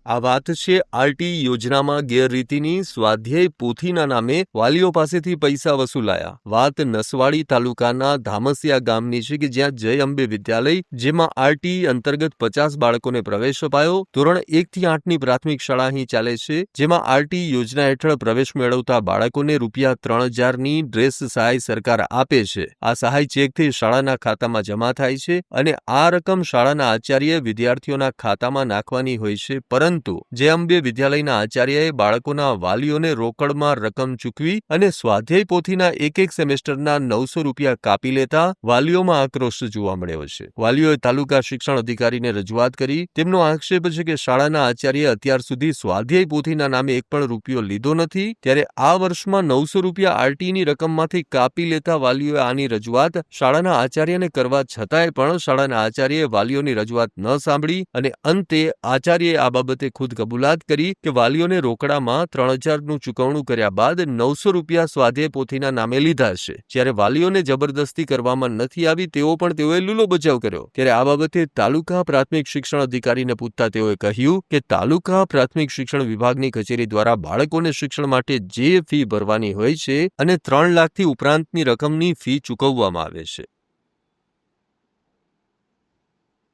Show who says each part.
Speaker 1: આ વાત છે આરટી યોજનામાં ગેરરીતિની. સ્વાધ્યાય પોથીના નામે વાલીઓ પાસેથી પૈસા વસૂલાયા. વાત નસવાડી તાલુકાના ધામસિયા ગામની છે કે જ્યાં જય અંબે વિદ્યાલય, જેમાં આરટી અંતર્ગત 50 બાળકોને પ્રવેશ અપાયો. ધોરણ 1 થી 8ની પ્રાથમિક શાળા અહીં ચાલે છે, જેમાં આરટી યોજના હેઠળ પ્રવેશ મેળવતા બાળકોને રૂપિયા 3000ની ડ્રેસ સહાય સરકાર આપે છે. આ સહાય ચેકથી શાળાના ખાતામાં જમા થાય છે અને આ રકમ શાળાના આચાર્ય વિદ્યાર્થીઓના ખાતામાં નાખવાની હોય છે. પરંતુ જય અંબે વિદ્યાલયના આચાર્યએ બાળકોના વાલીઓને રોકડમાં રકમ ચૂકવી અને સ્વાધ્યાય પોથીના એક સેમેસ્ટરના 900 રૂપિયા કાપી લેતા વાલીઓમાં આક્રોશ જોવા મળ્યો છે. વાલીઓએ તાલુકા શિક્ષણ અધિકારીને રજૂઆત કરી. તેમનો આક્ષેપ છે કે શાળાના આચાર્યએ અત્યાર સુધી સ્વાધ્યાય પોથીના નામે એક પણ રૂપિયો લીધો નથી, ત્યારે આ વર્ષમાં 900 રૂપિયા આરટીની રકમમાંથી કાપી લેતા વાલીઓએ આની રજૂઆત શાળાના આચાર્યને કરવા છતાંય પણ શાળાના આચાર્યએ વાલીઓની રજૂઆત ન સાંભળી અને અંતે આચાર્યએ આ બાબતે ખુદ કબૂલાત કરી કે વાલીઓને રોકડામાં 3000નું ચૂકવણું કર્યા બાદ 900 રૂપિયા સ્વાધ્યાય પોથીના નામે લીધા છે. જ્યારે વાલીઓને જબરદસ્તી કરવામાં નથી આવી તેવો પણ તેઓએ લૂલો બચાવ કર્યો. ત્યારે આ બાબતે તાલુકા પ્રાથમિક શિક્ષણ અધિકારીને પૂછતા તેઓએ કહ્યું કે તાલુકા પ્રાથમિક શિક્ષણ વિભાગની કચેરી દ્વારા બાળકોને શિક્ષણ માટે જે ફી ભરવાની હોય છે અને 3 લાખથી ઉપરાંતની રકમની ફી ચૂકવવામાં આવે છે.